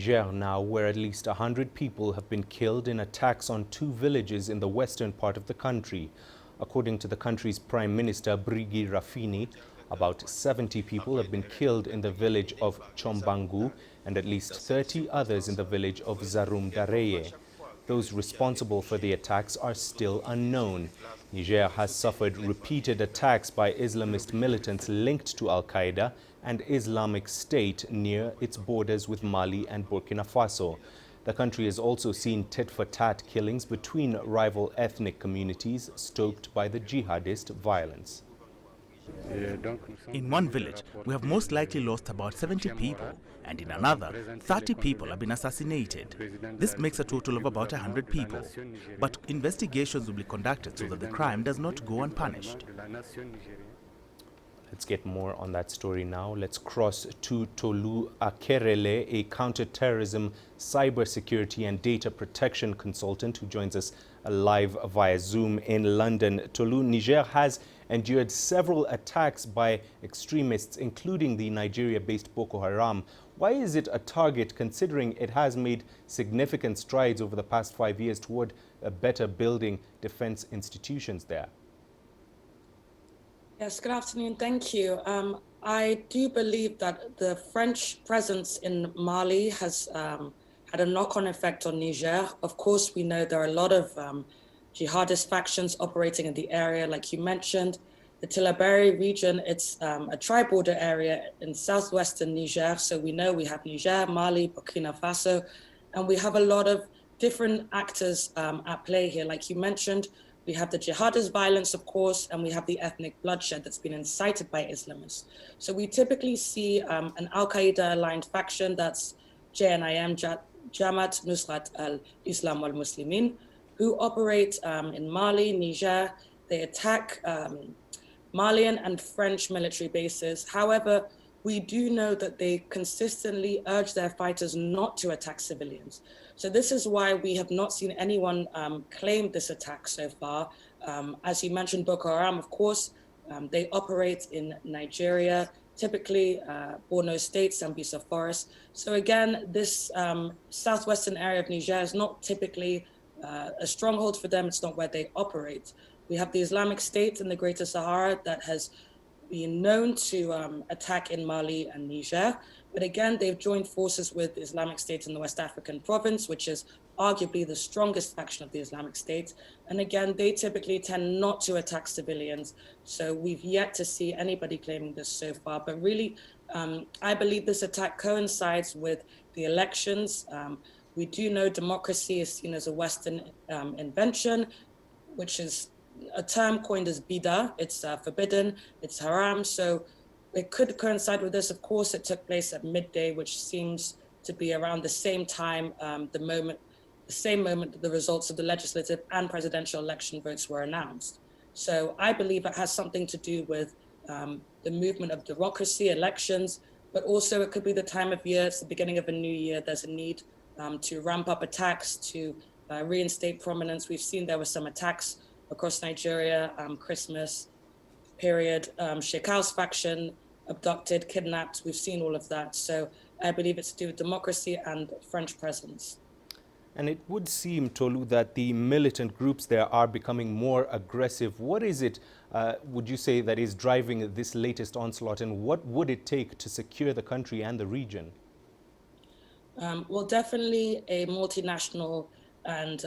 Niger now, where at least 100 people have been killed in attacks on two villages in the western part of the country. According to the country's Prime Minister, Brigi Rafini, about 70 people have been killed in the village of Tchoma Bangou and at least 30 others in the village of Zaroumadareye. Those responsible for the attacks are still unknown. Niger has suffered repeated attacks by Islamist militants linked to Al-Qaeda and Islamic State near its borders with Mali and Burkina Faso. The country has also seen tit-for-tat killings between rival ethnic communities stoked by the jihadist violence. In one village, we have most likely lost about 70 people, and in another, 30 people have been assassinated. This makes a total of about 100 people. But investigations will be conducted so that the crime does not go unpunished. Let's get more on that story now. Let's cross to Toulu Akerele, a counter-terrorism, cybersecurity and data protection consultant who joins us live via Zoom in London. Toulu, Niger has endured several attacks by extremists, including the Nigeria-based Boko Haram. Why is it a target, considering it has made significant strides over the past 5 years toward better building defense institutions there? Yes, good afternoon. Thank you. I do believe that the French presence in Mali has had a knock-on effect on Niger. Of course, we know there are a lot of jihadist factions operating in the area, like you mentioned. The Tillaberi region, it's a tri-border area in southwestern Niger. So we know we have Niger, Mali, Burkina Faso, and we have a lot of different actors at play here. Like you mentioned, we have the jihadist violence, of course, and we have the ethnic bloodshed that's been incited by Islamists. So we typically see an Al-Qaeda-aligned faction, that's JNIM, Jamaat Nusrat al-Islam wal-Muslimin, who operate in Mali, Niger. They attack Malian and French military bases. However, we do know that they consistently urge their fighters not to attack civilians. So this is why we have not seen anyone claim this attack so far. As you mentioned, Boko Haram, of course, they operate in Nigeria, typically Borno State, Sambisa Forest. So again, this southwestern area of Niger is not typically a stronghold for them. It's not where they operate. We have the Islamic State in the Greater Sahara that has been known to attack in Mali and Niger. But again, they've joined forces with Islamic State in the West African province, which is arguably the strongest faction of the Islamic State. And again, they typically tend not to attack civilians. So we've yet to see anybody claiming this so far. But really, I believe this attack coincides with the elections. We do know democracy is seen as a Western invention, which is a term coined as bida. It's forbidden, it's haram. So it could coincide with this. Of course, it took place at midday, which seems to be around the same time, the same moment that the results of the legislative and presidential election votes were announced. So I believe it has something to do with the movement of democracy, elections, but also it could be the time of year. It's the beginning of a new year. There's a need to ramp up attacks, to reinstate prominence. We've seen there were some attacks across Nigeria, Christmas period, Shekau's faction abducted, kidnapped. We've seen all of that. So I believe it's to do with democracy and French presence. And it would seem, Toulu, that the militant groups there are becoming more aggressive. What is it, would you say, that is driving this latest onslaught, and what would it take to secure the country and the region? Well, definitely a multinational and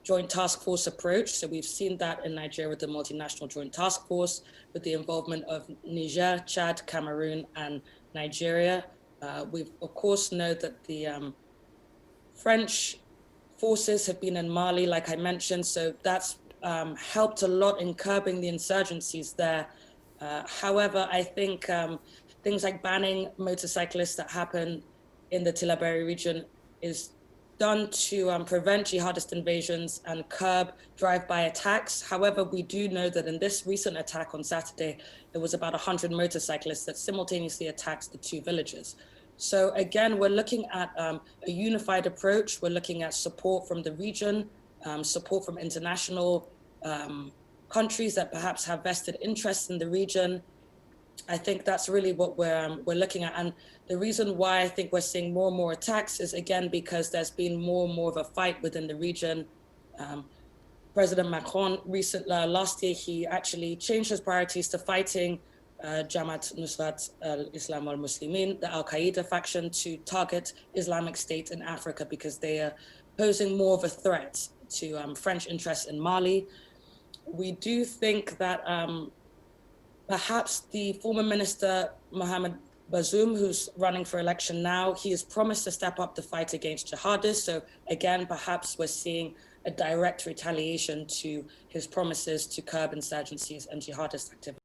joint task force approach. So we've seen that in Nigeria with the multinational joint task force, with the involvement of Niger, Chad, Cameroon, and Nigeria. We've, of course, know that the French forces have been in Mali, like I mentioned, so that's helped a lot in curbing the insurgencies there. However, I think things like banning motorcyclists that happen in the Tillaberi region is done to prevent jihadist invasions and curb drive-by attacks. However, we do know that in this recent attack on Saturday, there was about 100 motorcyclists that simultaneously attacked the two villages. So again, we're looking at a unified approach. We're looking at support from the region, support from international countries that perhaps have vested interests in the region, I think that's really what we're looking at. And the reason why I think we're seeing more and more attacks is, again, because there's been more and more of a fight within the region. President Macron last year, he actually changed his priorities to fighting Jamaat Nusrat al-Islam al-Muslimin, the Al-Qaeda faction, to target Islamic State in Africa because they are posing more of a threat to French interests in Mali. We do think that perhaps the former minister, Mohamed Bazoum, who's running for election now, he has promised to step up the fight against jihadists. So again, perhaps we're seeing a direct retaliation to his promises to curb insurgencies and jihadist activity.